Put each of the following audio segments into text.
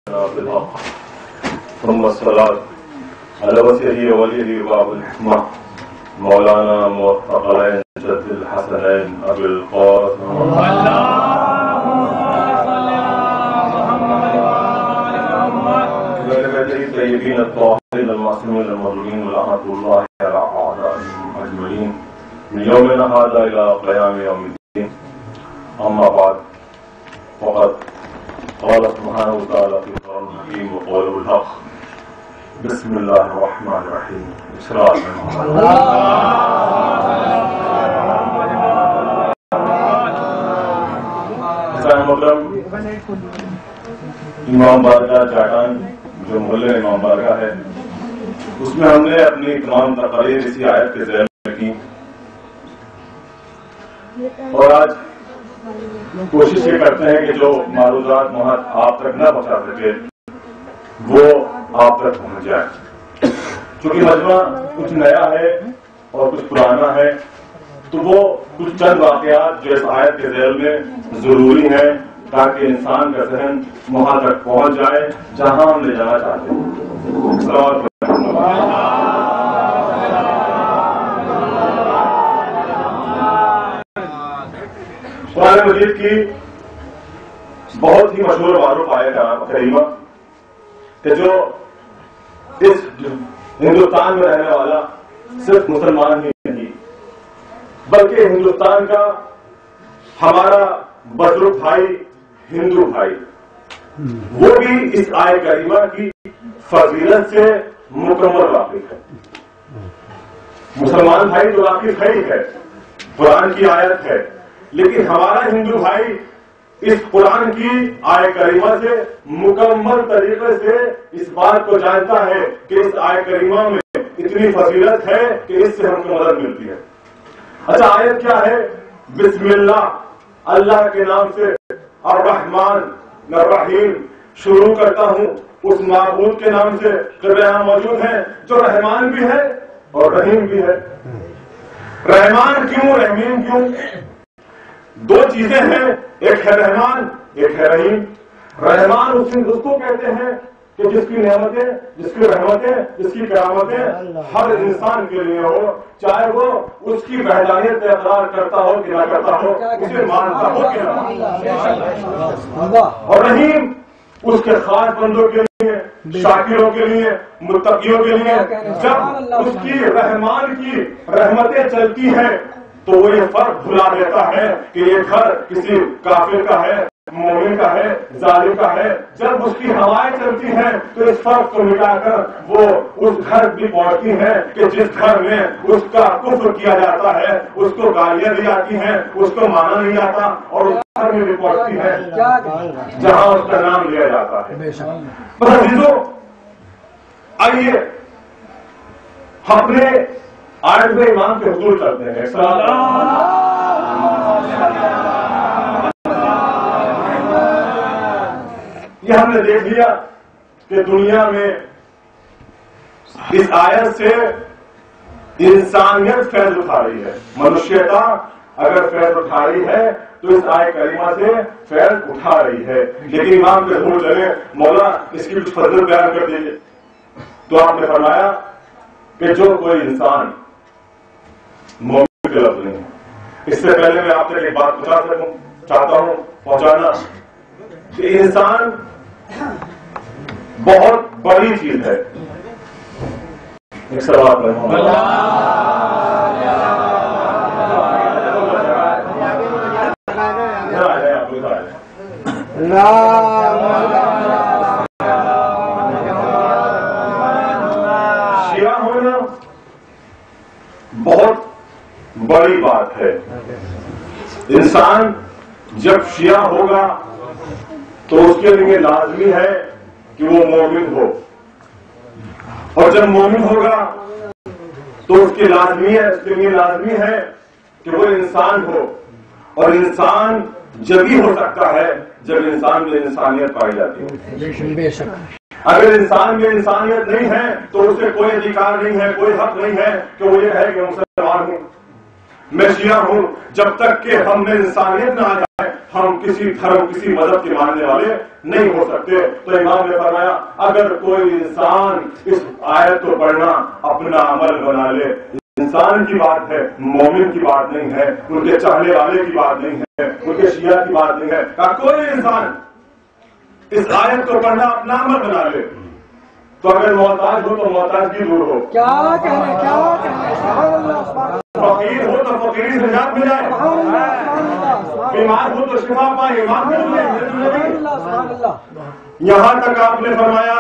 بالحق ثم الصلاة على وسيله ووليه باب الحكمة مولانا موفق جد الحسنين أبي القاسم الطيبين الطاهرين المعصومين المظلومين ولعنة الله على أعدائهم أجمعين من يومنا هذا إلى قيام يوم الدين. أما بعد فقد قال سبحانه وتعالى في القرآن الحكيم وقوله الحق بسم الله الرحمن الرحيم. إسراء محترم امام بارگاہ جاٹان جو محلے امام بارگاہ ہے اس میں ہم نے اپنی تمام تقاریر اسی آیت کے ذیل میں کی اور آج کوشش یہ کرتے ہیں کہ جو معروضات آپ تک نہ پہنچا سکے وہ آپ تک پہنچ جائے. چونکہ مجمع کچھ نیا ہے اور کچھ پرانا ہے تو وہ کچھ چند واقعات جو اس آیت کے ذیل میں ضروری ہیں تاکہ انسان کا ذہن وہاں تک پہنچ جائے جہاں ہم لے جانا چاہتے ہیں. قرآن مجید کی بہت ہی مشہور معروف آیت کریمہ کہ جو اس ہندوستان میں رہنے والا صرف مسلمان ہی نہیں بلکہ ہندوستان کا ہمارا بزرگ بھائی ہندو بھائی وہ بھی اس آیت کریمہ کی فضیلت سے مکمل واقف ہے. مسلمان بھائی تو واقف ہے ہی ہے، قرآن کی آیت ہے، لیکن ہمارا ہندو بھائی اس قرآن کی آیت کریمہ سے مکمل طریقے سے اس بات کو جانتا ہے کہ اس آیت کریمہ میں اتنی فضیلت ہے کہ اس سے ہم کو مدد ملتی ہے. اچھا آیت کیا ہے؟ بسم اللہ، اللہ کے نام سے، الرحمن الرحیم، شروع کرتا ہوں اس معبود کے نام سے جو یہاں موجود ہیں جو رحمان بھی ہے اور رحیم بھی ہے. رحمان کیوں، رحیم کیوں؟ دو چیزیں ہیں، ایک ہے رحمان، ایک ہے رحیم. رحمان اس کو کہتے ہیں کہ جس کی نعمتیں، جس کی رحمتیں، جس کی کرامتیں ہر انسان کے لیے ہو، چاہے وہ اس کی وحدانیت پہ اقرار کرتا ہو کہ نہ کرتا ہو، اسے مانتا ہو کہ نہ. اور رحیم اس کے خاص بندوں کے لیے، شاکروں کے لیے، متقیوں کے لیے جب اس کی رحمان کی رحمتیں چلتی ہیں تو وہ یہ فرق بھلا دیتا ہے کہ یہ گھر کسی کافر کا ہے، مومن کا ہے، ظالم کا ہے. جب اس کی ہوائیں چلتی ہیں تو اس فرق کو مٹا کر وہ اس گھر بھی پہنچتی ہیں کہ جس گھر میں اس کا کفر کیا جاتا ہے، اس کو گالیاں دی جاتی ہیں، اس کو مانا نہیں جاتا، اور اس گھر میں بھی پہنچتی ہے جہاں اس کا نام لیا جاتا ہے. بس عزیزو، آئیے اپنے آئند امام کے حضور چلتے ہیں. یہ ہم نے دیکھ لیا کہ دنیا میں اس آیت سے انسانیت فیض اٹھا رہی ہے. منشیتا اگر فیض اٹھا رہی ہے تو اس آیت کریمہ سے فیض اٹھا رہی ہے. لیکن امام کے حضور چلے، مولا اس کی کچھ فضل بیان کر دیجیے. تو آپ نے فرمایا کہ جو کوئی انسان مومن کے لفظ نہیں ہے. اس سے پہلے میں آپ تک ایک بات چاہتا ہوں پہنچانا کہ انسان بہت بڑی چیز ہے. ایک سوال ہے شیعہ ہونا بہت بڑی بات ہے. انسان جب شیعہ ہوگا تو اس کے لیے لازمی ہے کہ وہ مومن ہو، اور جب مومن ہوگا تو اس کے لیے لازمی ہے کہ وہ انسان ہو. اور انسان جب ہی ہو سکتا ہے جب انسان میں انسانیت پائی جاتی ہے. اگر انسان میں انسانیت نہیں ہے تو اسے کوئی ادھیکار نہیں ہے، کوئی حق نہیں ہے کہ وہ یہ کہے کہ مسلمان ہوں. میں شیعہ ہوں، جب تک کہ ہم میں انسانیت نہ آ جائے ہم کسی دھرم کسی مذہب کے ماننے والے نہیں ہو سکتے۔ تو امام نے فرمایا اگر کوئی انسان اس آیت کو پڑھنا اپنا عمل بنا لے، انسان کی بات ہے، مومن کی بات نہیں ہے، ان کے چاہنے والے کی بات نہیں ہے، ان کے شیعہ کی بات نہیں ہے، کوئی انسان اس آیت کو پڑھنا اپنا عمل بنا لے تو اگر محتاج ہو تو محتاجگی دور ہو، فقیر ہو تو فقیری سے نجات مل جائے، بیمار ہو تو شفا پائے، یہاں تک آپ نے فرمایا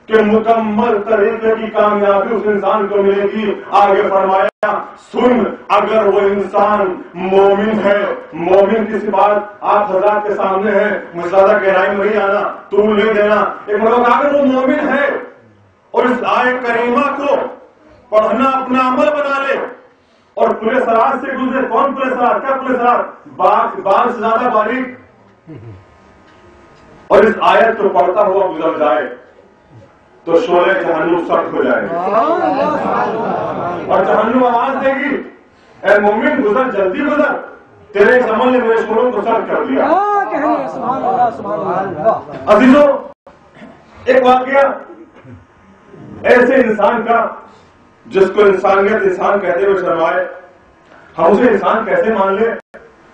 کہ مکمل طریقے کی کامیابی اس انسان کو ملے گی۔ آگے فرمایا سن اگر وہ انسان مومن ہے، مومن کی صفات آپ حضرات کے سامنے ہے، مجھے زیادہ گہرائی میں نہیں آنا، طول نہیں دینا، ایک مطلب اگر وہ مومن ہے اور اس آیت کریمہ کو پڑھنا اپنا عمل بنا لے اور پورے سرات سے گزرے، کون پورے سرات؟ کیا پورے سرات؟ بال سے زیادہ باریک، اور اس آیت کو پڑھتا ہوا گزر جائے تو شعلہ جہنم سخت ہو جائے گی اور جہنم آواز دے گی اے مومن گزر، جلدی گزر، تیرے اس عمل نے میرے شعلوں کو سخت کر دیا۔ عزیزوں ایک واقعہ ایسے انسان کا جس کو انسانیت انسان کہتے ہوئے شرمائے، ہم اسے انسان کیسے مان لیں،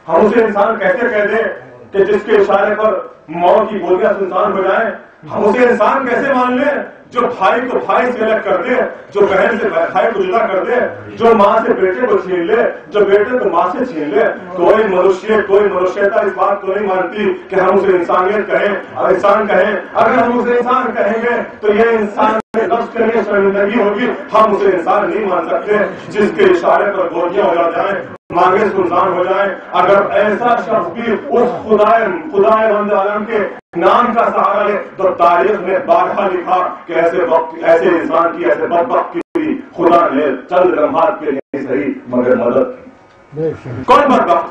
ہم اسے انسان کیسے کہہ دیں کہ جس کے اشارے پر موت کی گولیاں سنسان ہو جائیں، ہم اسے انسان کیسے مان لیں جو بھائی کو بھائی سے الگ کر دے، جو بہن سے بھائی کو جدا کر دے، جو ماں سے بیٹے کو چھین لے، جو بیٹے کو ماں سے چھین لے۔ کوئی منشیتا اس بات کو نہیں مانتی کہ ہم اسے انسانیت کہیں اور انسان کہیں۔ اگر ہم اسے انسان کہیں گے تو یہ انسان لفظ کے لیے شرمندگی ہوگی، ہم اسے انسان نہیں مان سکتے جس کے اشارے پر گولیاں ہو جائیں، مانگے سنسان ہو جائیں۔ اگر ایسا شخص بھی اس خدائے بند عالم کے نام کا سہارا لے تو تاریخ نے بارہا لکھا کہ ایسے انسان کی، ایسے بدبخت کی خدا نے چند لمحات کے لیے صحیح مگر مدد کی۔ کون بدبخت؟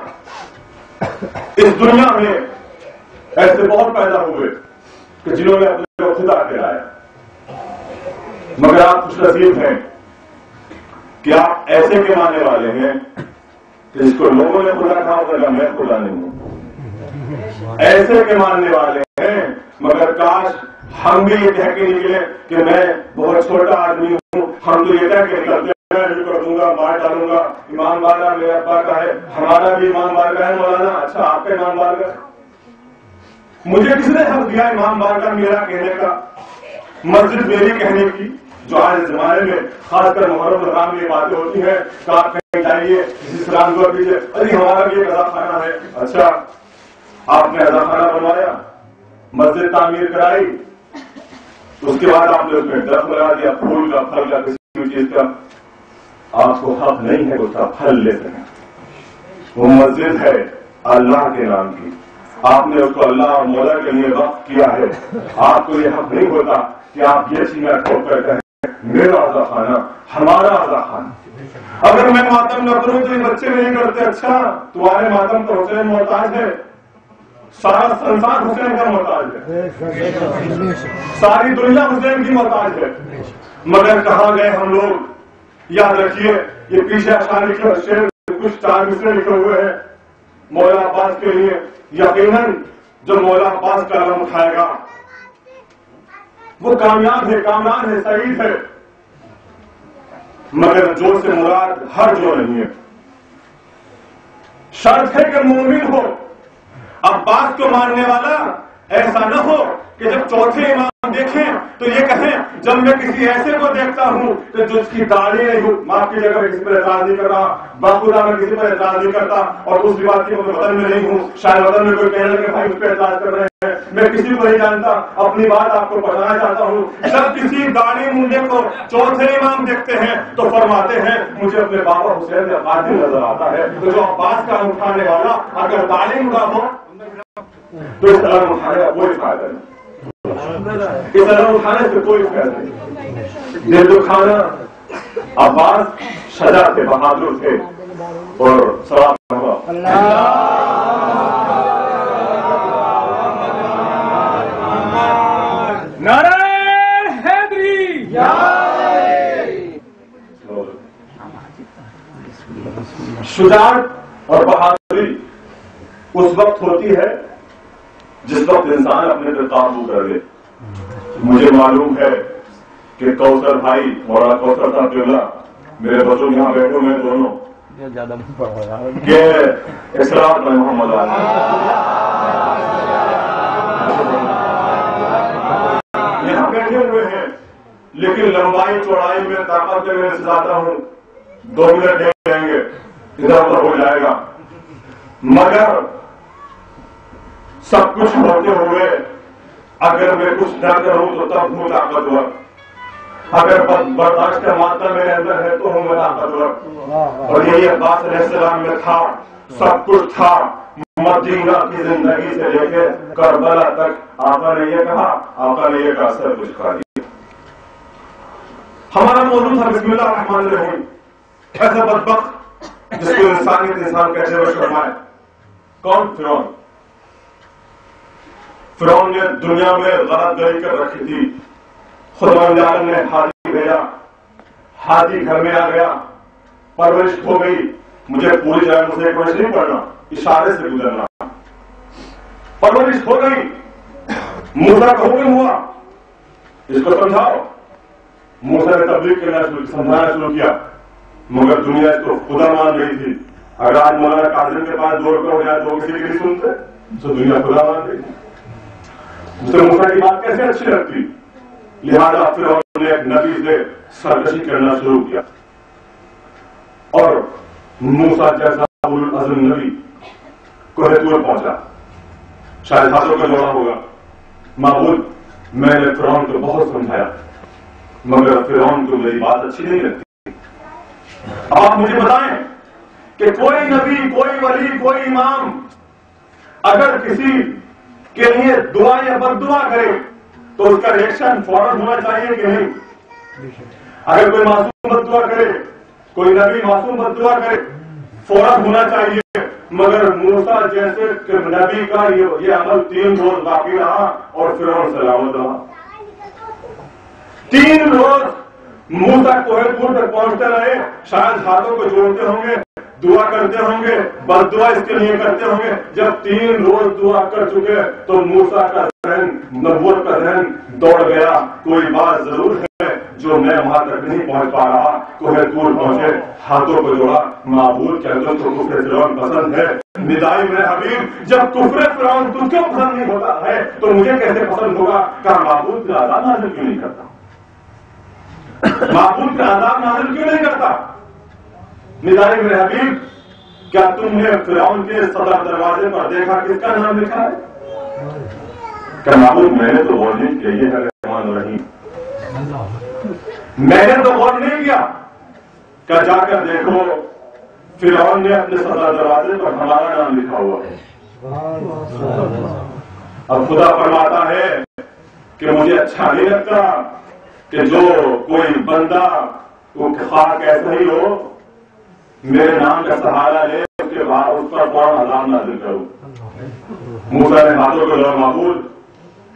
اس دنیا میں ایسے بہت پیدا ہوئے کہ جنہوں نے اپنے کو خدا کہلایا، مگر آپ خوش نصیب ہیں کہ آپ ایسے کے ماننے والے ہیں کہ جس کو لوگوں نے خدا کہا ہوگا میں خدا نہیں ہوں، ایسے کے ماننے والے ہیں مگر کاش ہم بھی یہ کہہ کے نکلے کہ میں بہت چھوٹا آدمی ہوں، ہم تو یہ کہہ کے نکلتے ہیں میں کر دوں گا، مار ڈالوں گا، امام بارگاہ میرے ابا کا ہے، ہمارا بھی امام بارگاہ ہے مولانا، اچھا آپ کا امام بارگاہ، مجھے کس نے حق دیا امام بارگاہ میرا کہنے کا، مسجد میری کہنے کی؟ جو آج زمانے میں خاص کر محرم رمضان میں یہ باتیں ہوتی ہیں کہ آپ کہیں جائیے اسلام کو پیچھے، ارے ہمارا بھی ایک عزا خانہ ہے، اچھا آپ نے عزا خانہ بنوایا، مسجد تعمیر کرائی، اس کے بعد آپ نے اس میں درخت لگا دیا، پھول کا، پھل کا، کسی بھی چیز کا، آپ کو حق نہیں ہے اس کا پھل لے سکیں۔ وہ مسجد ہے اللہ کے نام کی، آپ نے اس کو اللہ اور مولا کے لیے وقف کیا ہے، آپ کو یہ حق نہیں ہوتا کہ آپ یہ چیزیں ٹھوک کر کہیں میرا عزا خانہ، ہمارا عزا خانہ۔ اگر میں ماتم نہ کروں تو یہ بچے نہیں کرتے، اچھا تمہارے ماتم تو حسین محتاج ہے، سارا سنسار حسین کا محتاج ہے، ساری دنیا حسین کی محتاج ہے، مگر کہاں گئے ہم لوگ؟ یاد رکھیے یہ پیچھے اشعار لکھے، شعر کچھ 4 مصرے لکھے ہوئے ہیں مولا عباس کے لیے۔ یقیناً جو مولا عباس کا علم اٹھائے گا وہ کامیاب ہے، کامران ہے، سعید ہے، مگر جو سے مراد ہر جو نہیں ہے۔ شرط ہے کہ مومن ہو، عباس کو ماننے والا ایسا نہ ہو کہ جب چوتھے امام دیکھیں تو یہ کہیں جب میں کسی ایسے کو دیکھتا ہوں کہ جو اس کی داڑھی نہیں ہو، معاف کی جگہ میں کسی پر اعتراض نہیں کر رہا، باخدا میں کسی پر اعتراض نہیں کرتا، اور دوسری بات کی میں وطن میں نہیں ہوں، شاید وطن میں کوئی کہنے لگے بھائی اس پہ اعتراض کر رہے ہیں، میں کسی کو نہیں جانتا، اپنی بات آپ کو بتانا چاہتا ہوں۔ جب کسی داڑھی منڈے کو چوتھے امام دیکھتے ہیں تو فرماتے ہیں مجھے اپنے بابا حسین کا قاتل نظر آتا ہے۔ تو جو عباس کا اٹھانے والا اگر داڑھی منڈا ہو تو اس طرح اٹھانے کا کوئی فائدہ نہیں، اس طرح اٹھانے سے کوئی فائدہ نہیں۔ یہ جو کھانا عباس شجاع تھے، بہادر تھے، اور ثواب ہوا۔ نعرہ حیدری، شجاعت اور بہادری اس وقت ہوتی ہے جس وقت انسان اپنے پہ قابو کر لے. مجھے معلوم ہے کہ کوثر بھائی مولانا کوثر صاحب قبلہ میرے بچوں یہاں بیٹھے ہوئے ہیں دونوں کہ اسلام میں محمد یہاں بیٹھے ہوئے ہیں، لیکن لمبائی چوڑائی میں طاقت میں میرے سے زیادہ ہوں. 2 منٹ دیں گے ادھر ادھر ہو جائے گا، مگر سب کچھ ہوتے ہوئے اگر میں کچھ نہ کروں تو تب ہوں طاقتور. اگر برداشت کا مادہ میرے اندر ہے تو ہوں میں طاقتور. اور یہی عباس علیہ السلام میں تھا، سب کچھ تھا. مدینہ کی زندگی سے لے کے کربلا تک آقا نے یہ کہا، آقا نے یہ کہا، سب کچھ کھا لیا. ہمارا موضوع تھا بسم اللہ الرحمن الرحیم. ایسا بدبخت جس کو انسانیت انسان کیسے ہوئے شرمائے. کون؟ فرعون. فرعون نے دنیا میں غلط گری کر رکھی تھی. خدا عالم نے ہادی بھیجا، ہادی گھر میں آ گیا، پرورش ہو گئی. مجھے پوری طرح مجھے پرورش نہیں پڑھنا، اشارے سے گزرنا. پرورش ہو گئی، موسیٰ کا حکم ہوا اس کو سمجھاؤ. موسیٰ نے تبلیغ کرنا شروع، سمجھانا شروع کیا، مگر دنیا اس کو خدا مان رہی تھی. اگر آج مولانا کاظم کے پاس 2 روپے ہو جائے تو کسی کی نہیں سنتے، تو دنیا خدا مان رہی تھی. اسے موسیٰ کی بات کیسے اچھی لگتی، لہذا پھر انہوں نے ایک نبی سے سرکشی کرنا شروع کیا. اور موسیٰ جیسا اولو العزم نبی کوہ طور پہنچا. شاید ہاتھوں کا جوڑا ہوگا، معبود میں نے فرعون کو بہت سمجھایا مگر فرعون کو میری بات اچھی نہیں لگتی. آپ مجھے بتائیں کہ کوئی نبی، کوئی ولی، کوئی امام اگر کسی کے لیے دعا یا بد دعا کرے تو اس کا ریئیکشن فوراً ہونا چاہیے کہ نہیں؟ اگر کوئی معصوم بد دعا کرے، کوئی نبی معصوم بد دعا کرے، فوراً ہونا چاہیے. مگر موسیٰ جیسے نبی کا یہ عمل 3 روز باقی رہا اور فرعون سلامت رہا. 3 روز موسیٰ کوہ طور تک پہنچتے رہے. شاید ہاتھوں کو جوڑتے ہوں گے، دعا کرتے ہوں گے، بد دعا اس کے لیے کرتے ہوں گے. جب 3 روز دعا کر چکے تو موسیٰ کا ذہن، نبوت کا ذہن دوڑ گیا. کوئی بات ضرور ہے جو میں وہاں تک نہیں پہنچ پا رہا. کوہ طور پہنچے، ہاتھوں کو جوڑا، معبود کہہ دو تو کفر فرعون پسند ہے. ندائی میں حبیب جب کفر فرعون تجھ کو پسند نہیں ہوتا ہے تو مجھے کیسے پسند ہوگا؟ کہ معبود کا عذاب نازل کیوں نہیں کرتا؟ معبود کا عذاب نازل کیوں نہیں کرتا؟ ندائی میں حبیب کیا تم نے فرعون کے صدر دروازے پر دیکھا کس کا نام لکھا ہے؟ کہ معبود میں نے تو غور نہیں کیا یہ ہے رحمان الرحیم. میں نے تو غور نہیں کیا کہ جا کر دیکھو فرعون نے اپنے صدر دروازے پر ہمارا نام لکھا ہوا ہے. اب خدا فرماتا ہے کہ مجھے اچھا نہیں لگتا کہ جو کوئی بندہ وہ خواہ کیسا ہی ہو میرے نام کا سہارا لے اس کے بعد اس پر فوراً عذاب نازل کروں. موسیٰ نے ہاتھوں کو لڑا معبود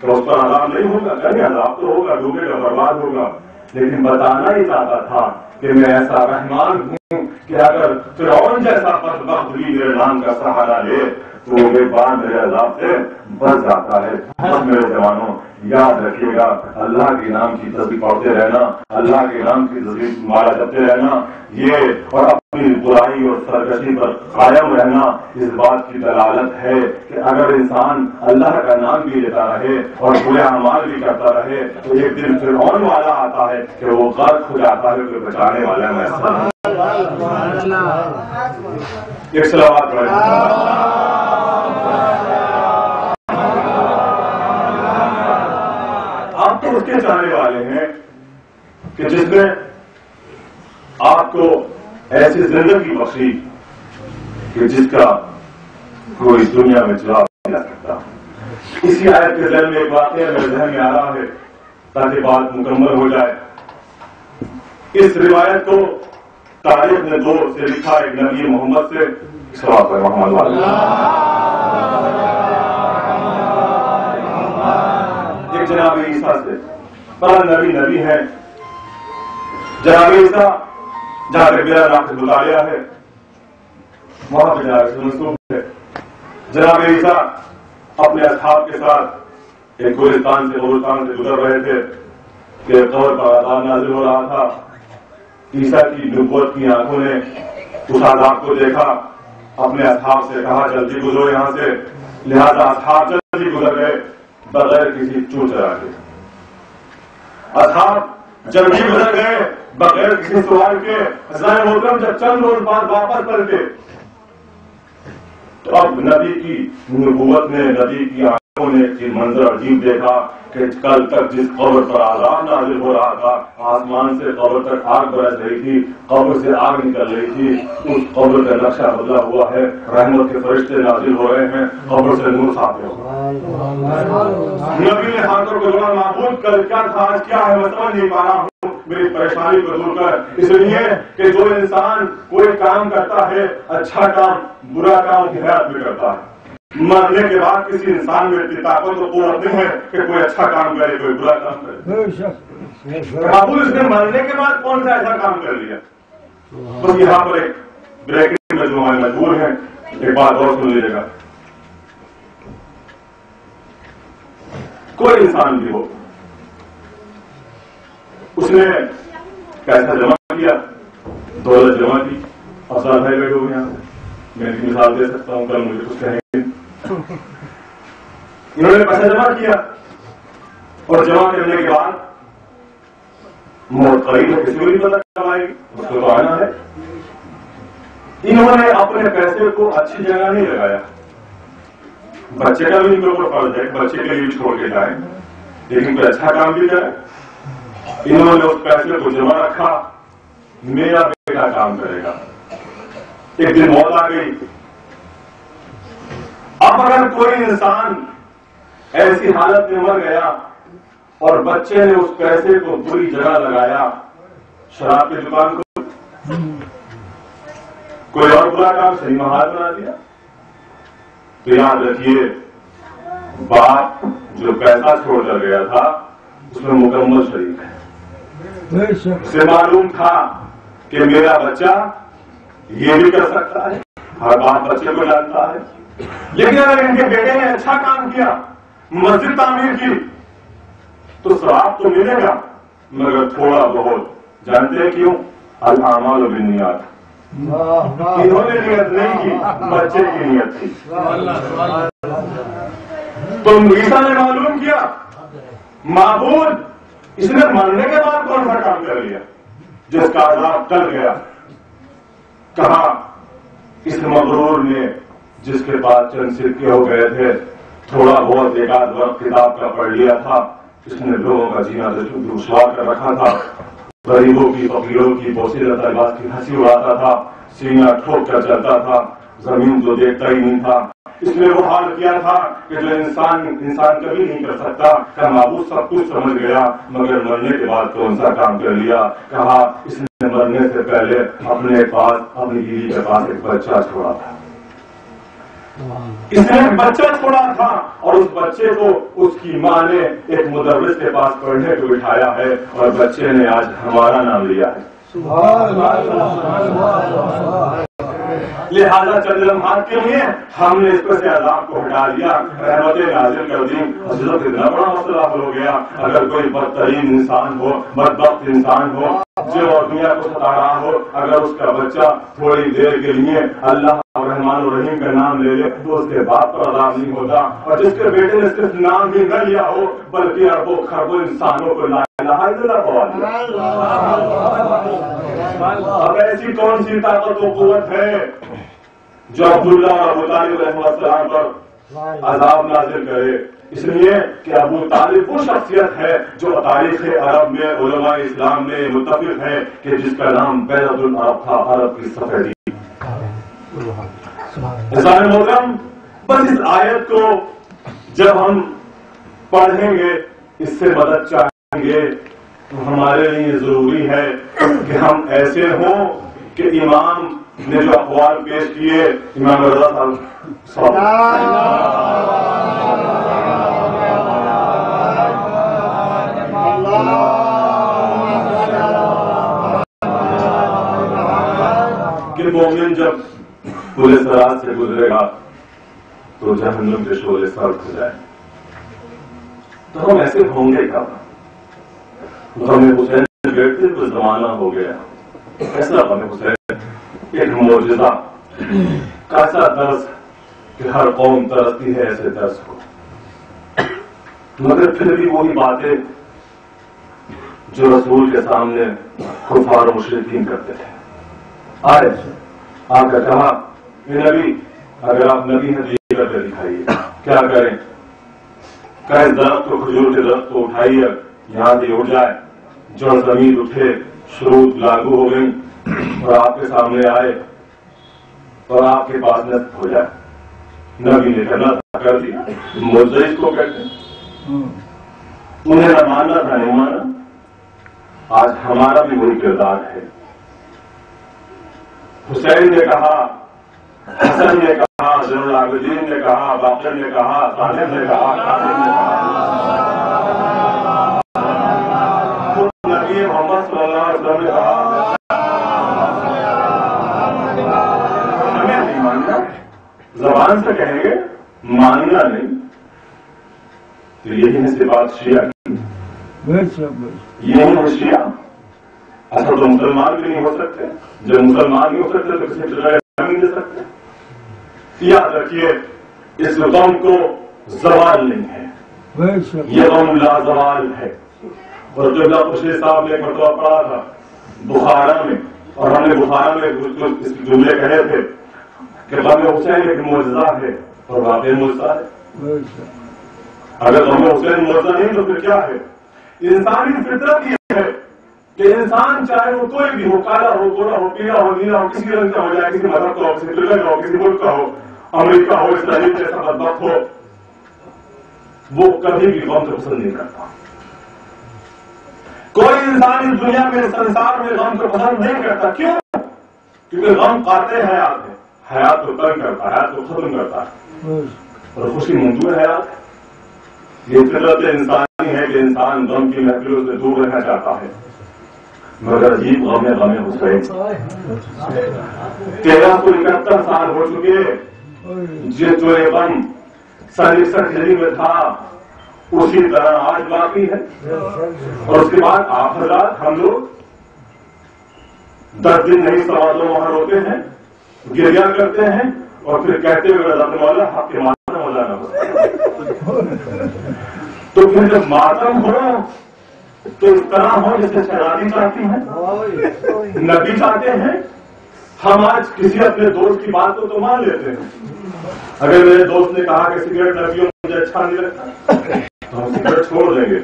کہ اس پر عذاب نہیں ہوگا. کہیں عذاب تو ہوگا، ڈوبے گا، برباد ہوگا، لیکن بتانا ہی چاہتا تھا کہ میں ایسا رحمان ہوں کہ اگر فرعون جیسا بدبخت بھی میرے نام کا سہارا لے تو یہ بات میرے عذاب سے بچ جاتا ہے. بس میرے جوانوں یاد رکھیے گا، اللہ کے نام کی تسبیح پڑھتے رہنا، اللہ کے نام کی تسبیح مارا جاتے رہنا، یہ اور اپنی برائی اور سرکشی پر قائم رہنا اس بات کی دلالت ہے کہ اگر انسان اللہ کا نام بھی لیتا رہے اور برے اعمال بھی کرتا رہے تو ایک دن فرعون والا آتا ہے کہ وہ غرق ہو جاتا ہے، کوئی بچانے والا محسوس. ایک صلوات پڑھیں. آپ تو اس کے چاہنے والے ہیں کہ جس نے آپ کو ایسی زندگی بخشی کہ جس کا کوئی دنیا میں جواب نہیں دے سکتا. اسی آیت کے ذہن میں ایک واقعہ میرے ذہن میں آ رہا ہے تاکہ بات مکمل ہو جائے. اس روایت کو تاریخ نے 2 سے لکھا ایک نبی محمد سے. صلوات ہے محمد والا. ایک جناب عیسیٰ سے. بڑا نبی ہے جناب عیسیٰ، جہاں پہ میرا نام مطالعہ ہے. وہاں پہ جا کے منسوخ ہے. جناب عیسیٰ اپنے اصحاب کے ساتھ ایک گورستان سے گزر رہے تھے کہ قبر پر عذاب نازل ہو رہا تھا. عیسیٰ کی نبوت کی آنکھوں نے اس عذاب کو دیکھا, اپنے اصحاب سے کہا جلدی گزرو یہاں سے. لہذا اصحاب جلدی گزر گئے بغیر کسی چور چرا کے. اصحاب جلدی گزر گئے بغیر کسی سوال کے. حضرت محترم جب چند روز بعد واپس پلٹے تو اب نبی کی نبوت نے, نبی کی آنکھوں نے ایک منظر عجیب دیکھا کہ کل تک جس قبر پر عذاب نازل ہو رہا تھا, آسمان سے قبر تک آگ برس رہی تھی, قبر سے آگ نکل رہی تھی, اس قبر کا نقشہ بدلا ہوا ہے. رحمت کے فرشتے نازل ہو رہے ہیں, قبر سے نور ساطع ہو رہا ہے. نبی نے ہاتھوں کو جوڑا, معبود کل کیا تھا آج کیا ہے, میں سمجھ نہیں پا رہا ہوں, میری پریشانی کو دور کر. اس لیے کہ جو انسان کوئی کام کرتا ہے, اچھا کام برا کام کی حیات میں کرتا ہے, مرنے کے بعد کسی انسان میں اتنی طاقت و قوت نہیں ہے کہ کوئی اچھا کام کرے کوئی برا کام کرے. بابو اس نے مرنے کے بعد کون سا ایسا کام کر لیا. بس یہاں پر ایک بریکنگ میں جو ہمارے مجبور ہیں, ایک بات اور سن لیجیے گا. کوئی انسان بھی ہو, اس نے پیسہ جمع کیا, دولت جمع کی, افسر بھائی بیٹھے ہوئے یہاں سے, میں ان کی مثال دے سکتا ہوں, کل مجھے کچھ کہیں گے. انہوں نے پیسہ جمع کیا اور جمع کرنے کے بعد موت قریب ہے, کسی کو نہیں پتا کب آئے گی, اس کو تو آنا ہے. انہوں نے اپنے پیسے کو اچھی جگہ نہیں لگایا. بچے کا بھی ان کے اوپر فرض ہے, بچے کے لیے چھوڑ کے جائیں, لیکن کوئی اچھا کام بھی کرے. انہوں نے اس پیسے کو جمع رکھا, میرا بیٹا کام کرے گا. ایک دن موت آ گئی. اب اگر کوئی انسان ایسی حالت میں مر گیا اور بچے نے اس پیسے کو بری جگہ لگایا, شراب کی دکان کو, کوئی اور برا کام صحیح محال بنا دیا, تو یاد رکھیے باپ جو پیسہ چھوڑ کر گیا تھا اس میں مکمل شریک ہے. اسے معلوم تھا کہ میرا بچہ یہ بھی کر سکتا ہے, ہر باپ بچے کو جانتا ہے. لیکن اگر ان کے بیٹے نے اچھا کام کیا, مسجد تعمیر کی, تو ثواب تو ملے گا, مگر تھوڑا بہت. جانتے ہیں کیوں؟ الاعمال بالنیات. انہوں نے نیت نہیں کی, بچے کی نیت تھی. تو عیسیٰ نے معلوم کیا معبود اس نے مرنے کے بعد کون سا کام کر لیا جس کا عذاب ٹل گیا. کہا اس مغرور نے جس کے پاس چند سکے ہو گئے تھے, تھوڑا بہت ایک آدھ وقت کتاب کا پڑھ لیا تھا, اس نے لوگوں کا جینا دشوار کر رکھا تھا, غریبوں کی فقیروں کی بوسیلہ طلبات کی ہنسی اڑاتا تھا, سینہ ٹھوک کر چلتا تھا, زمین تو دیکھتا ہی نہیں تھا. اس نے وہ حال کیا تھا کہ جو انسان کبھی نہیں کر سکتا. کہ معبود سب کچھ سمجھ گیا, مگر مرنے کے بعد کون سا کام کر لیا. کہا اس نے مرنے سے پہلے اپنے پاس, اپنی بیوی کے پاس ایک بچہ چھوڑا تھا. اس نے ایک بچہ چھوڑا تھا اور اس بچے کو اس کی ماں نے ایک مدرس کے پاس پڑھنے کو بٹھایا ہے, اور بچے نے آج ہمارا نام لیا ہے. لہذا چند لمحات کے لیے ہم نے اس پر سے عذاب کو ہٹا دیا, رحمت نازل کر دی. حضرت اتنا بڑا مسئلہ حل ہو گیا. اگر کوئی بدترین انسان ہو, بدبخت انسان ہو, جو دنیا کو ستا رہا ہو, اگر اس کا بچہ تھوڑی دیر کے لیے اللہ رحمان الرحیم کا نام لے لے تو اس کے باپ پر عذاب نہیں ہوتا. اور جس کے بیٹے نے صرف نام بھی نہ لیا ہو بلکہ اربوں خربوں انسانوں کو لا الہ الا اللہ. اب ایسی کون سی طاقت و قوت ہے جو عبداللہ اور ابو طالب علیہ السلام پر عذاب نازل کرے؟ اس لیے کہ ابو طالب وہ شخصیت ہے جو تاریخ عرب میں علماء اسلام میں متفق ہے کہ جس کا نام بیضۃ العرب تھا, عرب کی سفیدی. عزیزان محترم, بس اس آیت کو جب ہم پڑھیں گے, اس سے مدد چاہیں گے, تو ہمارے لیے ضروری ہے کہ ہم ایسے ہوں کہ امام نے جو اقوال پیش کیے, امام رضا صاحب کہ مومن جب پورے سرات سے گزرے گا تو جہنم کے شعلے سرد ہو جائے. تو ہم ایسے ہوں گے کب؟ غم حسین بیٹھتے تو زمانہ ہو گیا. ایسا غم حسین ایک معجزہ، کیسا درس کہ ہر قوم ترستی ہے ایسے درس کو. مگر پھر بھی وہی باتیں جو رسول کے سامنے کفار و مشرکین کرتے تھے. آئے آ کر کہا کہ نبی اگر آپ نبی ہیں تو یہ کر کے دکھائیے. کیا کریں؟ کہ درخت کو، کھجور کے درخت کو اٹھائیے، یہاں سے اٹھ جائے، جڑ زمین اٹھے، شروط لاگو ہو گئی اور آپ کے سامنے آئے اور آپ کے پاس نصب ہو جائے. نبی نے کرنا تھا، کر دیا. معجزہ اس کو کہتے ہیں. انہیں نہ ماننا تھا، نہیں مانا. آج ہمارا بھی وہی کردار ہے. حسین نے کہا، حسن نے کہا، زین العابدین نے کہا، باقر نے کہا، طاہر نے کہا، قاسم نے کہا، نبی محمد صلی اللہ علیہ وسلم نے کہا. ہمیں نہیں ماننا، زبان سے کہیں گے، ماننا نہیں. تو یہی ہے صفات شیعہ کی. یہی ہے شیعہ. اصل تو مسلمان بھی نہیں ہو سکتے. جب مسلمان نہیں ہو سکتے تو کسی جگہ نہیں دے سکتے. یاد رکھیے اس غم کو زوال نہیں ہے، یہ غم لا زوال ہے. اور قبلہ خوشی صاحب نے ایک مرتبہ پڑھا تھا بخارا میں، اور ہم نے بخارا میں اس جملے کہے تھے کہ غم حسین ایک معجزہ ہے اور واقعی معجزہ ہے. اگر غم حسین معجزہ نہیں تو پھر کیا ہے؟ انسانی فطرت یہ ہے کہ انسان چاہے وہ کوئی بھی ہو، کالا ہو، گورا ہو، پیلا ہو، نیلا ہو، کسی رنگ کا ہو جائے، کسی مذہب کا ہو، کسی فرقے کا ہو، کسی ملک کا ہو، امریکہ ہو، اسرائیل جیسا بدبخت ہو، وہ کبھی بھی غم کو پسند نہیں کرتا. کوئی انسان اس دنیا میں، سنسار میں غم کو پسند نہیں کرتا. کیوں؟ کیونکہ غم قاطع حیات ہے. حیات کو تنگ کرتا ہے، حیات کو ختم کرتا ہے، اور خوشی منظور حیات ہے. یہ فطرت انسانی ہے کہ انسان غم کی محفلوں سے دور رہنا چاہتا ہے. مگر عجیب غم حسین. 1371 سال ہو چکے، جو یہ غم 61 میں تھا اسی طرح آج باقی ہے. اور اس کے بعد آپ حضرات، ہم لوگ 10 دن نہیں 2.25 وہاں روتے ہیں، گریا کرتے ہیں، اور پھر کہتے ہوئے رضا مولا حق کے ماتم مولانا ہو. تو پھر جب ماتم ہو تو اس طرح ہو جیسے شرابی چاہتی ہیں، نبی چاہتے ہیں. ہم آج کسی اپنے دوست کی بات کو تو مان لیتے ہیں. اگر میرے دوست نے کہا کہ سگریٹ نہ پیو، مجھے اچھا نہیں لگتا، تو ہم سگریٹ چھوڑ دیں گے.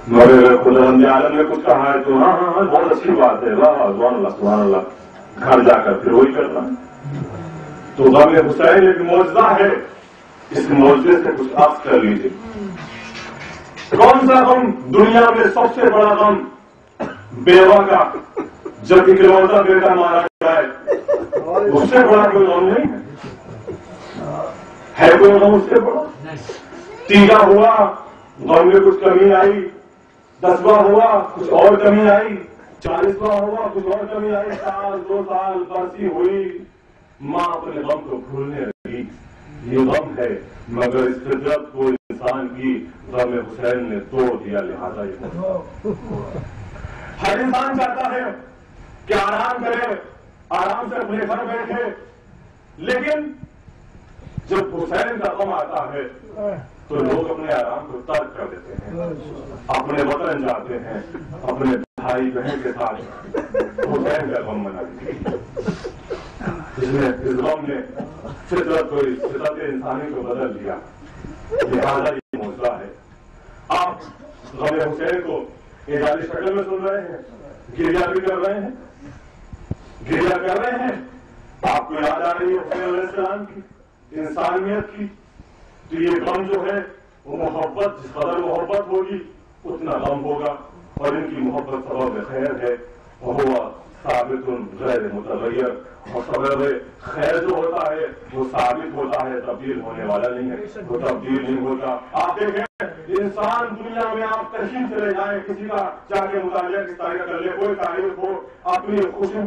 مگر اگر خداوند عالم نے کچھ کہا ہے تو ہاں ہاں ہاں بہت اچھی بات ہے، واہ واہ سبحان اللہ سبحان اللہ، گھر جا کر پھر وہی کرنا. تو غم حسین ایک معجزہ ہے. اس معجزے سے کچھ عکس کر لیجیے. کون سا غم دنیا میں سب سے بڑا غم بیوہ کا جب اکلوتا بیٹا مارا جائے؟ اس سے بڑا کوئی غم نہیں ہے. کوئی غم اس سے بڑا؟ تیرا ہوا، غم میں کچھ کمی آئی. 10واں ہوا، کچھ اور کمی آئی. 40واں ہوا، کچھ اور کمی آئی. 1 2 سال برسی ہوئی، ماں اپنے غم کو بھولنے لگی. یہ غم ہے. مگر اس فطرت کو انسان کی غم حسین نے توڑ دیا. لہذا یہ ہر انسان چاہتا ہے کہ آرام کرے، آرام سے اپنے گھر بیٹھے. لیکن جب حسین کا غم آتا ہے تو لوگ اپنے آرام کو ترک کر دیتے ہیں، اپنے وطن جاتے ہیں، اپنے بھائی بہن کے ساتھ حسین کا غم مناتے ہیں. اس غم نے فطرت انسانی کو بدل دیا. لہٰذا یہ معجزہ ہے. آپ غم حسین کو اعجازی شکل میں سن رہے ہیں، گریا بھی کر رہے ہیں، گریا کر رہے ہیں. آپ کو یاد آ رہی ہے حسین علیہ السلام کی، انسانیت کی. تو یہ غم جو ہے وہ محبت، جس قدر محبت ہوگی اتنا غم ہوگا. اور ان کی محبت سبب خیر ہے، وہ ثابت غیر متغیر. اور سبب خیر جو ہوتا ہے وہ ثابت ہوتا ہے، تبدیل ہونے والا نہیں ہے، وہ تبدیل نہیں ہوتا. آپ دیکھیں انسان دنیا میں آپ کہیں چلے جائیں، کسی کا جا کے مطالعہ کس طرح کر لے، کوئی تاریخ ہو، اپنی خوشی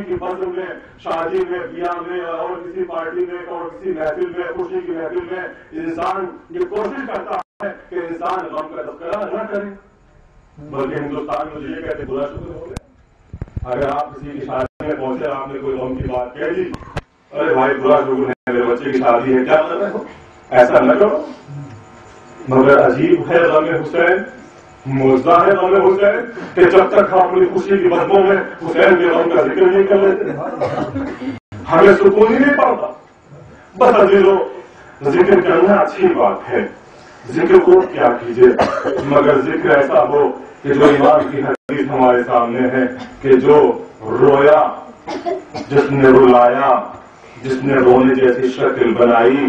کی بزم میں، شادی میں، بیاہ میں، اور کسی پارٹی میں اور کسی محفل میں، خوشی کی محفل میں انسان یہ کوشش کرتا ہے کہ انسان غم کا تذکرہ نہ کرے، بلکہ ہندوستان میں یہ کہتے برا شکر ہو گیا۔ اگر آپ کسی کی شادی میں پہنچے، آپ نے کوئی غم کی بات کہہ دی، ارے بھائی برا شکر ہے، میرے بچے کی شادی ہے، کیا کر رہے ہو، ایسا نہ کرو۔ مگر عجیب ہے غم حسین، موزہ ہے غم حسین کہ جب تک ہم اپنی خوشی کی بزموں میں حسین کے غم کا ذکر نہیں کر لیتے ہمیں سکون ہی نہیں پڑتا۔ بس عزیزو، ذکر کرنا اچھی بات ہے، ذکر کو کیا کیجیے، مگر ذکر ایسا ہو کہ جو ایمان کی حدیث ہمارے سامنے ہے کہ جو رویا، جس نے رلایا، جس نے رونے جیسی شکل بنائی،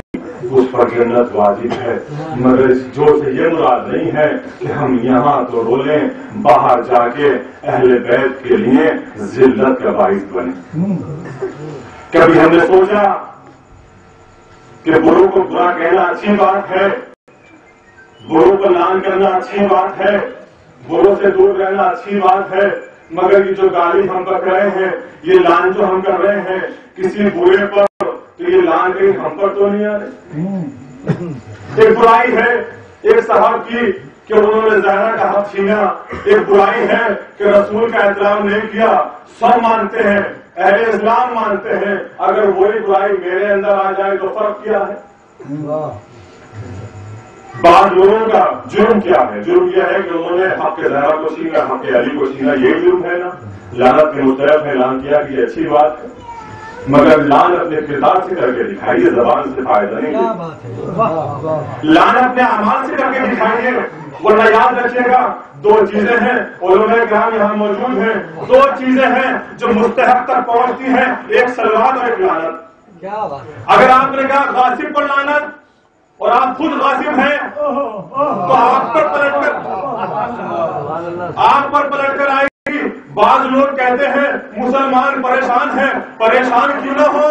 اس پر جنت واجب ہے۔ مگر اس جو سے یہ مراد نہیں ہے کہ ہم یہاں تو رو لیں، باہر جا کے اہل بیت کے لیے ذلت کا باعث بنے۔ کبھی ہم نے سوچا کہ بروں کو برا کہنا اچھی بات ہے، بروں کو لان کرنا اچھی بات ہے، بروں سے دور رہنا اچھی بات ہے، مگر یہ جو گالی ہم کر رہے ہیں، یہ لان جو ہم کر رہے ہیں کسی برے پر، تو یہ لان کہیں ہم پر تو نہیں آ رہے۔ ایک برائی ہے ایک صاحب کی کہ انہوں نے زہرا کا حق چھینا، ایک برائی ہے کہ رسول کا احترام نہیں کیا۔ سب مانتے ہیں، اہل اسلام مانتے ہیں، اگر وہی برائی میرے اندر آ جائے تو فرق کیا ہے؟ بعض لوگوں کا جرم کیا ہے؟ جرم یہ ہے کہ انہوں نے حق زہرا کو چھینا، حق علی کو چھینا، یہ جرم ہے نا۔ لعنت میں مستحب ہے، اعلان کیا کہ یہ اچھی بات ہے، مگر لان اپنے کردار سے کر کے دکھائیے، زبان سے فائدہ نہیں ہے۔ لان اپنے اعمال سے کر کے دکھائیے، ورنہ یاد رکھیے گا دو چیزیں ہیں، علماء کرام یہاں موجود ہیں، دو چیزیں ہیں جو مستحق تک پہنچتی ہیں، ایک سلوات اور ایک لعنت۔ اگر آپ نے کہا غاصب پر لعنت اور آپ خود غاصب ہیں تو آپ پر پلٹ کر آئے گی۔ بعض لوگ کہتے ہیں مسلمان پریشان ہیں، پریشان کیوں نہ ہو؟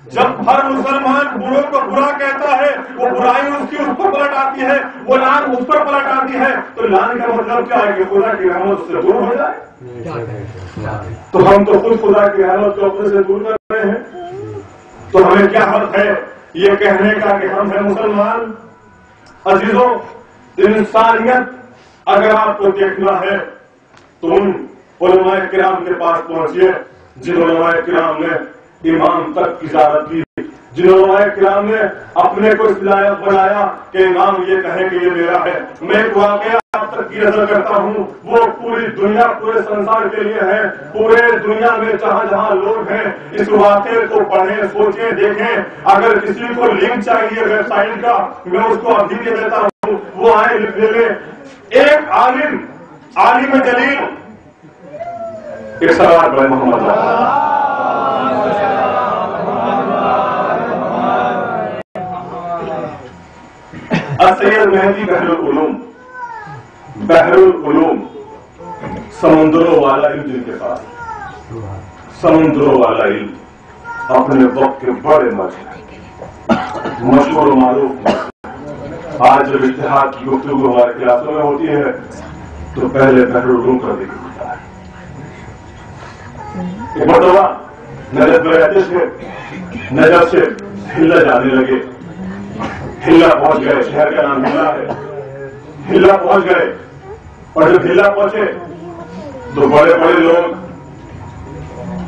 جب ہر مسلمان بروں کو برا کہتا ہے، وہ برائی اس کی اس پر پلٹ آتی ہے، وہ لان اس پر پلٹ آتی ہے، تو لان کا مطلب کیا ہے کہ خدا کی رحمت سے دور ہو جائے۔ تو ہم تو خود خدا کی رحمت کو اپنے سے دور کر رہے ہیں، تو ہمیں کیا حق ہے یہ کہنے کا کہ ہم ہیں مسلمان؟ عزیزوں، انسانیت اگر آپ کو دیکھنا ہے تو ان علماء کرام کے پاس پہنچیے جن علماء کرام نے امام تک کی زیارت کی، جن علماء کرام نے اپنے کو اس لائق بنایا کہ امام یہ کہے کہ یہ میرا ہے۔ میں ایک واقعہ آپ تک کی نظر کرتا ہوں، وہ پوری دنیا، پورے سنسار کے لیے ہے، پورے دنیا میں جہاں جہاں لوگ ہیں اس واقعے کو پڑھیں، سوچیں، دیکھیں۔ اگر کسی کو لنک چاہیے ویب سائٹ کا، میں اس کو ابھی دے دیتا ہوں، وہ آئے لکھنے میں۔ ایک عالم جلیل، ایک سوال پڑھے محمد سید مہدی بحر العلوم، سمندروں والا علم جن کے پاس، سمندروں والا علم، اپنے وقت کے بڑے مشہور و معروف۔ آج جب اتحاد کی گفتگو ہمارے کلاسوں میں ہوتی ہے تو پہلے بحر العلوم کا ذکر ہوتا ہے۔ ایک مرتبہ نجف میں رہتے تھے، نجف سے ہلا جانے لگے، ہلا پہنچ گئے، شہر کا نام ہلا ہے، ہلا پہنچ گئے، اور جب ہلا پہنچے تو بڑے بڑے لوگ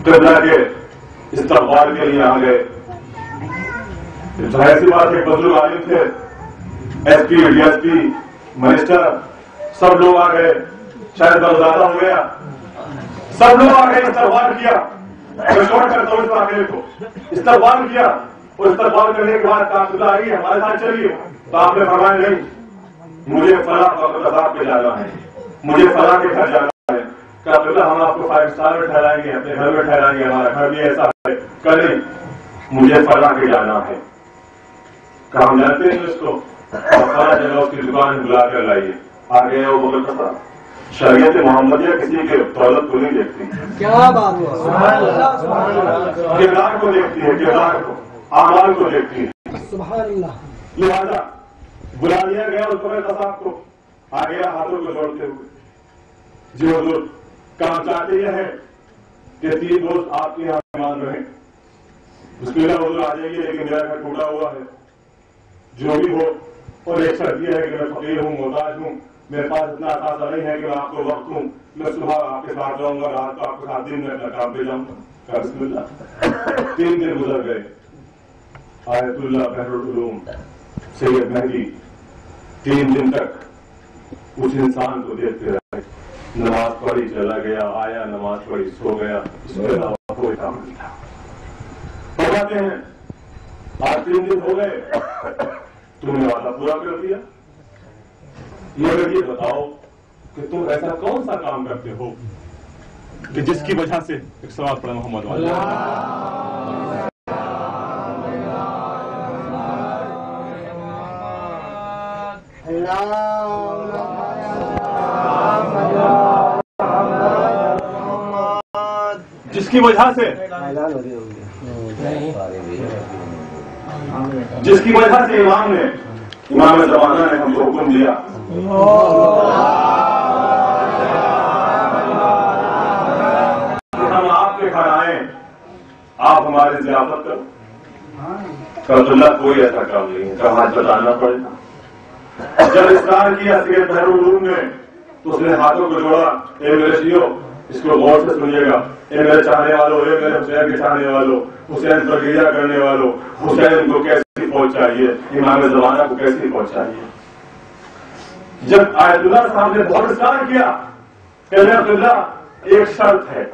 قبلہ کے استقبال کے لیے آ گئے۔ ظاہر سی بات ہے، بزرگ عالم تھے، S P, D S P, minister, سب لوگ آ گئے، شاید بہت زیادہ ہو گیا، سب لوگ آ گئے، استقبال کیا۔ میں شور کرتا ہوں اس واقعے کو، استقبال کیا، اور استقبال کرنے کے بعد کہا آئیے ہمارے ساتھ چلیے، تو آپ نے فرمایا نہیں، مجھے فلاں وقت پہ جانا ہے، مجھے فلاں کے گھر جانا ہے۔ کہا قبلہ ہم آپ کو 5 اسٹار میں ٹھہرائیں گے، اپنے گھر میں ٹھہرائیں گے، ہمارا گھر بھی ایسا ہے۔ کہ نہیں، مجھے فلاں کے جانا ہے۔ کہا ہم جانتے ہیں اس کو، فلاں جگہ اس کی دکان بلا کر لائیے۔ آ گئے وہ بغل کا تھا۔ شریعت محمدیہ کسی کے دولت کو نہیں دیکھتی، کیا بات ہے، کردار کو دیکھتی ہے، کردار کو، اعمال کو دیکھتی ہے۔ سبحان اللہ۔ لہذا بلا لیا گیا اس وقت قصاب کو، آ گیا ہاتھوں کو جوڑتے ہوئے، جی حضور کام چاہتے یہ ہے کہ 3 دوست آپ کے یہاں مہمان رہیں، بسم اللہ حضور آ جائیے، لیکن میرا گھر ٹوٹا ہوا ہے، جو بھی ہو، اور ایک شرط یہ ہے کہ میں فقیر ہوں، محتاج ہوں، میرے پاس اتنا اثاثہ نہیں ہے کہ میں آپ کو وقت ہوں، میں صبح آپ کے ساتھ جاؤں گا، رات کو آپ کے ساتھ، دن میں اپنا کام پہ جاؤں گا۔ بسم اللہ 3 دن گزر گئے، آیت اللہ بحر العلوم سید مہدی 3 دن تک اس انسان کو دیکھتے رہے، نماز پڑھی چلا گیا، آیا نماز پڑھی سو گیا، اس کے علاوہ کوئی کام نہیں تھا۔ فرماتے ہیں آج 3 دن ہو گئے، تم نے وعدہ پورا کر دیا، یہ بتاؤ کہ تم ایسا کون سا کام کرتے ہو کہ جس کی وجہ سے ایک سوال پڑھا محمد والا جس کی وجہ سے امام زمانہ نے ہم کو حکم دیا ہم آپ کے گھر آئے، آپ ہماری ضیافت کرو۔ کہ اللہ کوئی ایسا کام نہیں ہے، کہاں بتانا پڑے گا۔ جب اصرار کیا سید بحر العلوم نے تو اس نے ہاتھوں کو جوڑا، اے میرے شیعو اس کو غور سے سنیے گا، اے میرے چاہنے والوں، اے میرے حسین کے چاہنے والوں، حسین پر گریہ کرنے والوں، حسین کو کیسی فوج چاہیے، امام زمانہ کو کیسی فوج چاہیے۔ جب آیت اللہ صاحب نے بہت اصرار کیا کہ آیت اللہ ایک شرط ہے،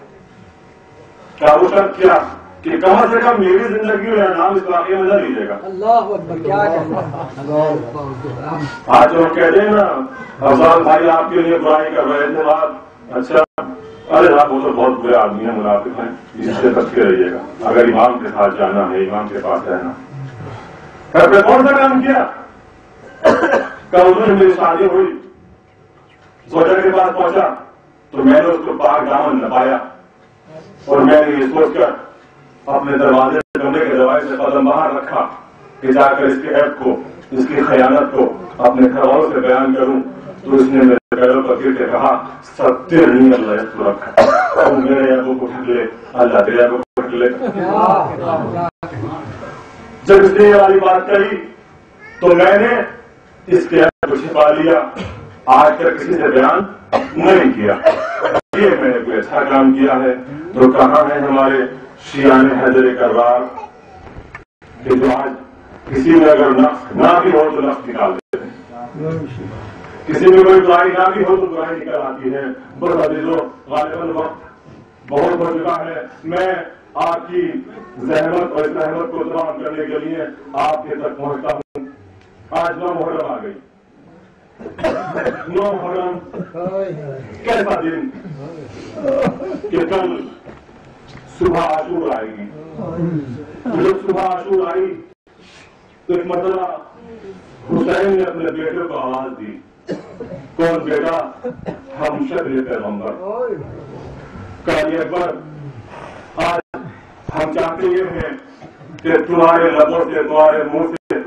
کیا وہ شرط کیا کہ کم سے کم میری زندگی میں نام اس واقعے میں نہ لیجیے گا۔ اللہ اکبر، کیا آج ہم کہتے ہیں نا افضال بھائی آپ کے لیے برائی کر رہے تھے، آپ اچھا ارے آپ وہ تو بہت برے آدمی ہیں، منافق ہیں، اس سے بچ کے رہیے گا، اگر امام کے ساتھ جانا ہے، امام کے پاس رہنا۔ گھر پہ کون سا کام کیا؟ کل میری شادی ہوئی، زوجہ کے پاس پہنچا تو میں نے اس کو پاک دامن نہ پایا، اور میں نے یہ سوچ کر اپنے دروازے کمرے کے دروازے سے قدم باہر رکھا کہ جا کر اس کے عیب کو، اس کی خیانت کو اپنے گھر والوں سے بیان کروں، تو اس نے میرے پیروں پر گر کے کہا 70 نہیں اللہ اس کو رکھا، میرے عیبوں کو ڈھک لے، اللہ تیرے عیبوں کو ڈھک لے۔ جب اس نے یہ والی بات کہی تو میں نے اس کے عیب کو چھپا لیا، آج تک کسی سے بیان نہیں کیا۔ یہ میں نے کوئی اچھا کام کیا ہے؟ جو کہاں ہے ہمارے شیعان حیدر کرار کہ جو آج کسی میں اگر نقص نہ بھی ہو تو نقص نکال دیتے ہیں، کسی میں کوئی برائی نہ بھی ہو تو برائی نکل آتی ہے۔ بس عزیزو غالباً وقت بہت ہو چکا ہے، میں آپ کی زحمت اور اس رحمت کو تمام کرنے کے لیے آپ کے تک پہنچتا ہوں۔ آج 9 محرم آ گئی، 9 محرم کیسا دن کہ کل صبح عاشور آئے گی۔ جب صبح عاشور آئی تو ایک مرتبہ حسین نے اپنے بیٹے کو آواز دی، کون بیٹا؟ ہم شکل پیغمبر۔ قاضی اکبر آج ہم چاہتے یہ ہیں کہ تمہارے لبوں سے، تمہارے منہ سے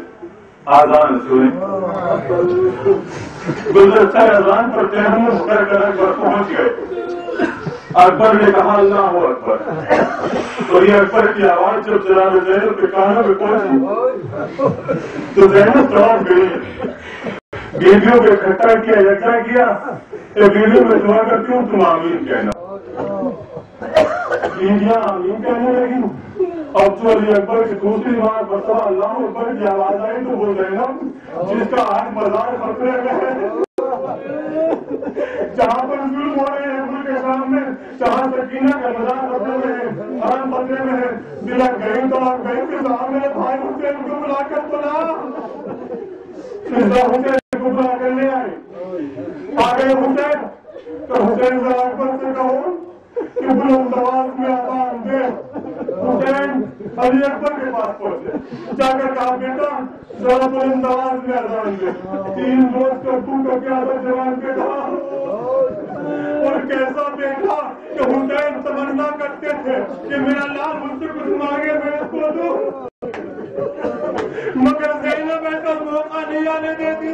آزان سنیں۔ گلدستہ اذان پر تیمم کر کر اکبر پہنچ گئے۔ اکبر نے کہا اللہ اکبر، تو یہ اکبر کی آواز جب جناب زینب کے کانوں میں پہنچی تو زینب چوک گئی، بیویوں کو اکٹھا کیا، یکجا کیا، اے بیویوں میں دعا کرتی ہوں تم آمین کہنا۔ بیویاں آمین کہنے لگی۔ اب جو علی اکبر کی دوسری بار مرتبہ اللہ اکبر کی آواز آئی تو وہ زینب جس کا آج مزار خطرے میں ہے، جہاں پر ظلم ہو رہے ہیں ملک کے سامنے، جہاں سکینہ کا مزار خطرے میں ہے، حرم خطرے میں ہے، دلا گئی تو آپ گئی کہ صاحب میرے بھائی حسین کو بلا کر بلا، حسین کو بلا کر لے آئے۔ آ گئے حسین تو حسین ذرا اکبر سے کہو کہ بلند آواز میں آزان دے۔ حسین علی اکبر کے پاس پہنچے، جا کر کہا بیٹا ذرا بلند آواز میں آزان دے۔ 3 روز کا تو کا کیا تھا جوان کے کہا، اور کیسا دیکھا کہ حسین تمنا کرتے تھے کہ میرا لال مجھ سے کچھ مانگے میں اس کو دوں، مگر زینب ایسا موقع نہیں آنے دیتی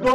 2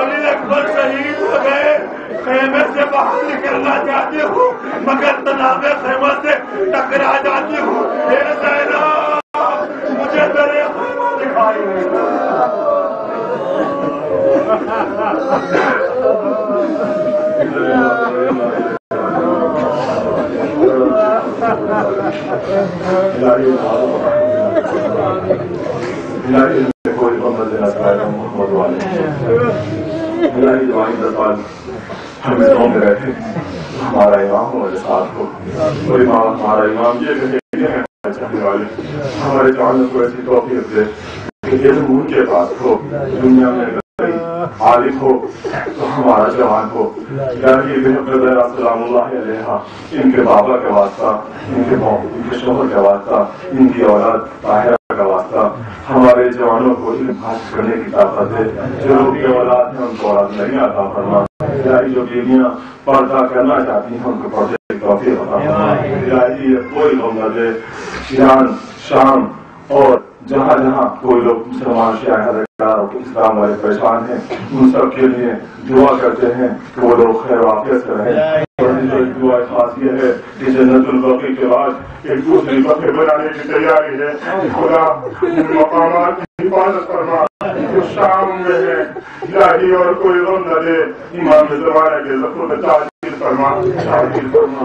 علی اکبر شہید ہو گئے، خیمے سے باہر نکلنا چاہتی ہوں مگر تناب خیمہ سے ٹکرا جاتی ہوں۔ اے زینب مجھے تیرے خیمہ دکھائی کوئی محمد محمد والے الہی دعائیں دسال ہمیں سو میں رہتے ہمارا امام ہمارے ساتھ ہو، کوئی ہمارا امام یہ کہے چاہنے والے ہمارے جوانوں کو ایسی توفیق دے کہ یہ ان کے پاس ہو، دنیا میں عالم ہو تو ہمارا جوان ہو۔ سلام اللہ علیہ ان کے بابا کا واسطہ، ان کے شوہر کا واسطہ، ان کی اولاد طاہرہ کا واسطہ ہمارے جوانوں کو علم حاصل کرنے کی طاقت ہے۔ جو لوگ کی اولاد ہیں ان کو اولاد نہیں عطا فرما، جو بیویاں پردہ کرنا چاہتی ہیں ان کو پردے کی توفیق عطا فرما۔ کوئی لوگ نہ دے ایران، شام اور جہاں جہاں کوئی لوگ مسلمان شیعہ اسلام والے پریشان ہیں ان سب کے لیے دعا کرتے ہیں کہ وہ لوگ خیر وافیت سے رہیں۔ دعا خاص یہ ہے کہ جنت البقیع کے بعد ایک دوسری بقیع بنانے کی تیاری ہے۔ خدا مقامات کی حفاظت فرما، شام میں ہے الہی اور کوئی غم نہ دے، امام زمانہ کے ظفر میں تعجیل فرما، تعجیل فرما۔